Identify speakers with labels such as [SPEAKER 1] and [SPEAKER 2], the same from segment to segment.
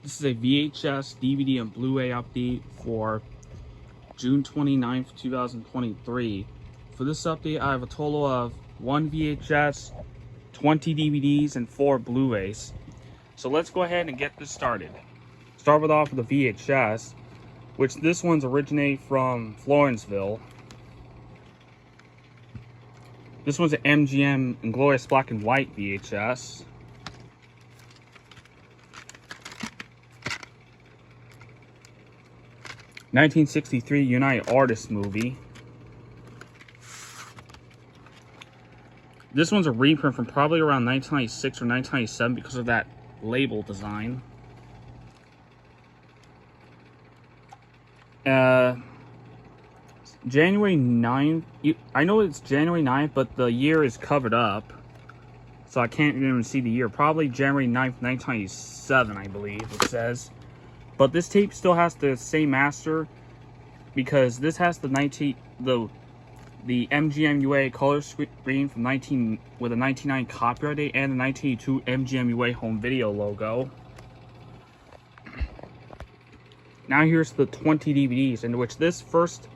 [SPEAKER 1] This is a VHS, DVD, and Blu Ray update for June 29th, 2023. For this update, I have a total of 1 VHS, 20 DVDs, and 4 Blu Rays. So let's go ahead and get this started. Start off with the VHS, which this one's originate from Florenceville. This one's an MGM Inglorious Black and White VHS. (1963) United Artists movie. This one's a reprint from probably around 1996 or 1997 because of that label design. January 9th. I know it's January 9th, but the year is covered up, so I can't even see the year. Probably January 9th, 1997, I believe it says. But this tape still has the same master because this has the MGM UA color screen from with a 1999 copyright date and the 1982 MGM UA home video logo. Now here's the 20 DVDs, in which these first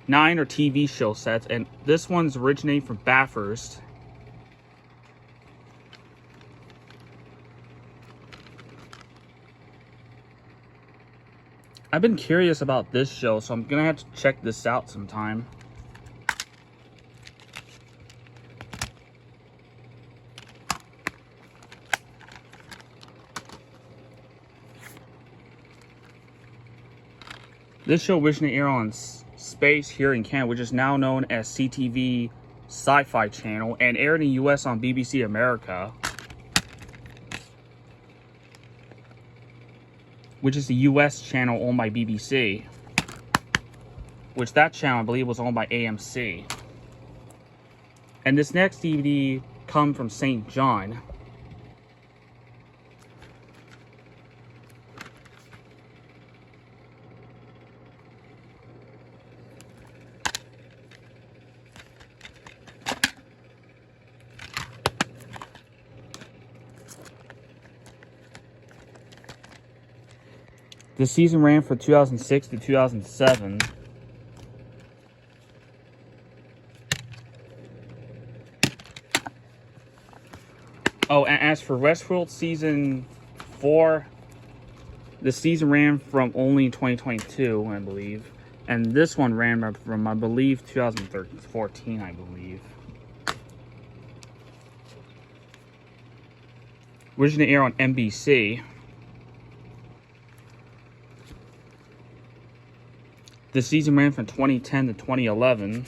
[SPEAKER 1] 9 are TV show sets, and this one's originating from Bathurst. I've been curious about this show, so I'm gonna have to check this out sometime. This show originally aired on Space here in Canada, which is now known as CTV Sci-Fi Channel, and aired in the US on BBC America, which is the US channel owned by BBC, which that channel I believe was owned by AMC. And this next DVD comes from St. John. The season ran from 2006 to 2007. Oh, and as for Westworld Season 4, the season ran from only 2022, I believe. And this one ran from, I believe, 2014, I believe. Originally aired on NBC. The season ran from 2010 to 2011.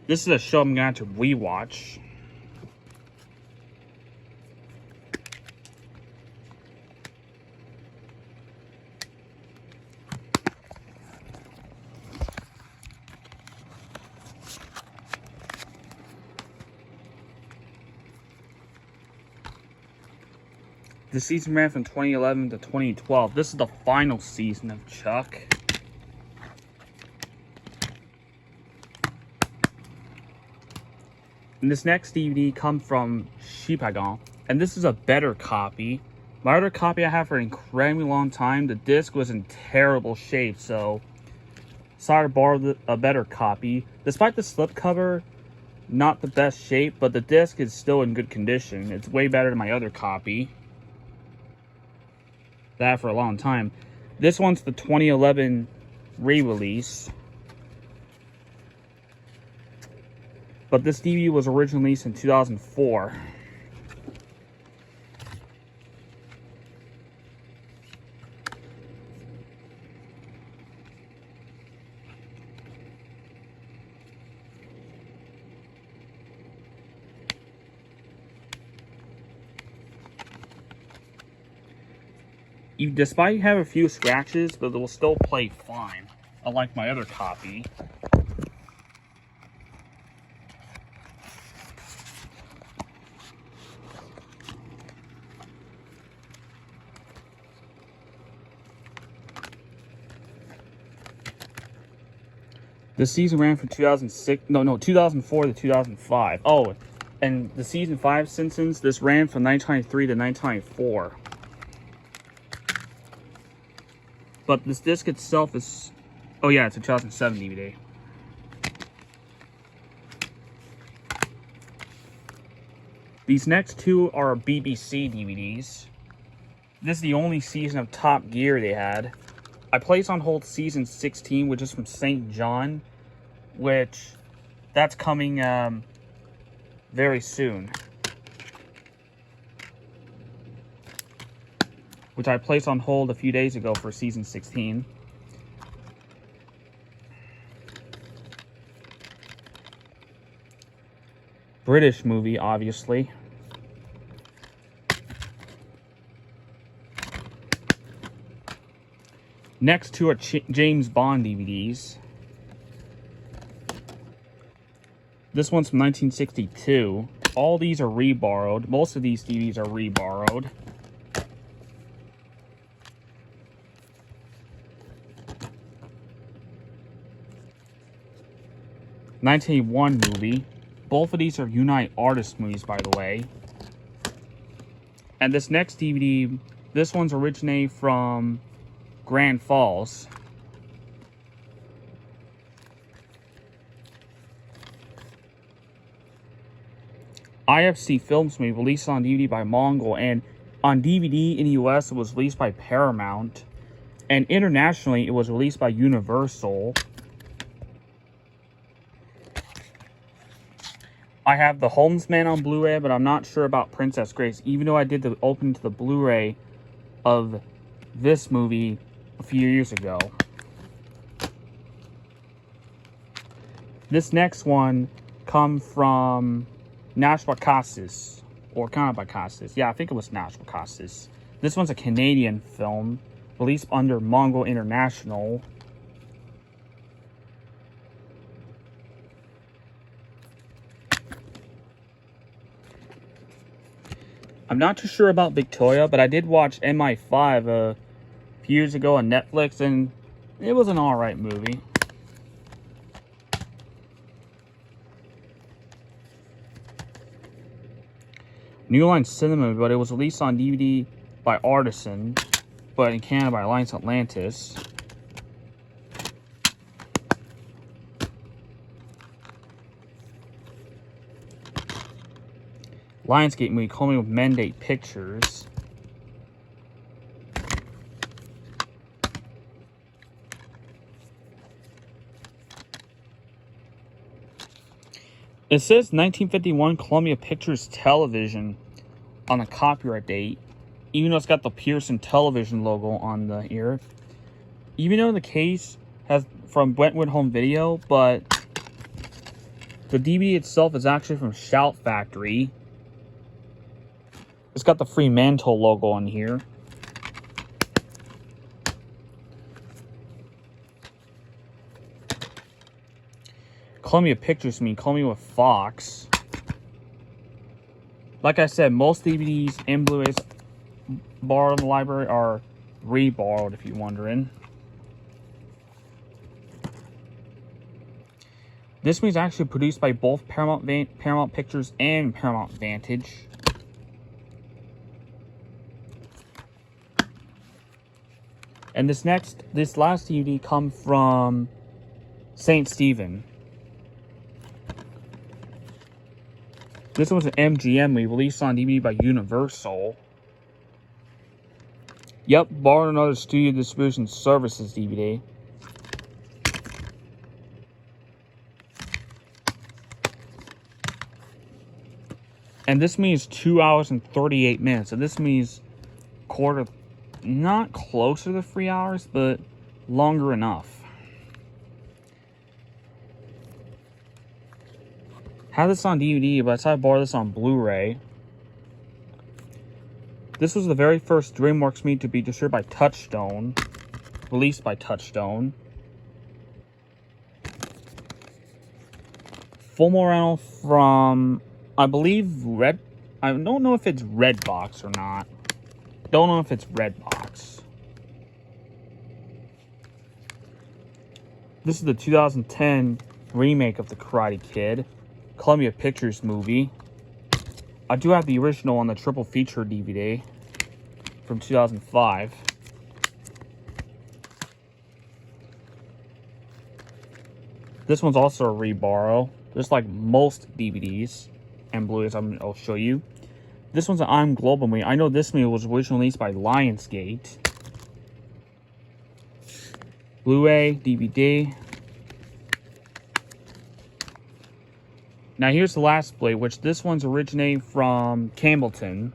[SPEAKER 1] This is a show I'm going to have to rewatch. The season ran from 2011 to 2012. This is the final season of Chuck. And this next DVD comes from Chipagon, and this is a better copy. My other copy I have for an incredibly long time, the disc was in terrible shape, so decided to borrow a better copy. Despite the slipcover, not the best shape, but the disc is still in good condition. It's way better than my other copy that I had for a long time. This one's the 2011 re-release. But this DVD was originally released in 2004. Despite having a few scratches, but it will still play fine, unlike my other copy. The season ran from 2004 to 2005. Oh, And the season 5 Simpsons, this ran from 1993 to 1994. But this disc itself is, oh yeah, it's a 2007 DVD. These next two are BBC DVDs. This is the only season of Top Gear they had. I placed on hold season 16, which is from St. John, which that's coming very soon. Which I placed on hold a few days ago for season 16. British movie, obviously. Next two are James Bond DVDs. This one's from 1962. All these are reborrowed. Most of these DVDs are reborrowed. '91 movie. Both of these are Unite Artists movies, by the way. And this next DVD, this one's originated from Grand Falls. IFC Films movie released on DVD by Mongol, and on DVD in the US it was released by Paramount, and internationally it was released by Universal. I have The Homesman on Blu Ray, but I'm not sure about Princess Grace, even though I did the opening to the Blu Ray of this movie a few years ago. This next one comes from National Casas, or Canada Casas. Yeah, I think it was National Casas. This one's a Canadian film, released under Mongol International. I'm not too sure about Victoria, but I did watch MI5 a few years ago on Netflix, and it was an alright movie. New Line Cinema, but it was released on DVD by Artisan, but in Canada by Alliance Atlantis. Lionsgate movie, Call Me with Mandate Pictures. It says 1951 Columbia Pictures Television on the copyright date, even though it's got the Pearson Television logo on the ear. Even though the case has from Brentwood Home Video, but the DVD itself is actually from Shout Factory. It's got the Fremantle logo on here. Columbia Pictures Columbia with Fox. Like I said, most DVDs and Blu-rays borrowed in the library are re-borrowed, if you're wondering. This movie is actually produced by both Paramount Pictures and Paramount Vantage. And this last DVD comes from St. Stephen. This was an MGM movie released on DVD by Universal. Yep, borrowed another Studio Distribution Services DVD. And this movie is 2 hours and 38 minutes. So this movie is not closer to 3 hours, but longer enough. Had this on DVD, but I decided to borrow this on Blu Ray. This was the very first DreamWorks movie to be distributed by Touchstone, released by Touchstone. Full Morale from, I believe, I don't know if it's Redbox or not. Don't know if it's Redbox. This is the 2010 remake of The Karate Kid. Columbia Pictures movie. I do have the original on the triple feature DVD from 2005. This one's also a reborrow, just like most DVDs and Blu-rays I'll show you. This one's an I'm Global movie. I know this movie was originally released by Lionsgate. Blu-ray, DVD. Now here's the last Blu-ray, which this one's originating from Campbellton.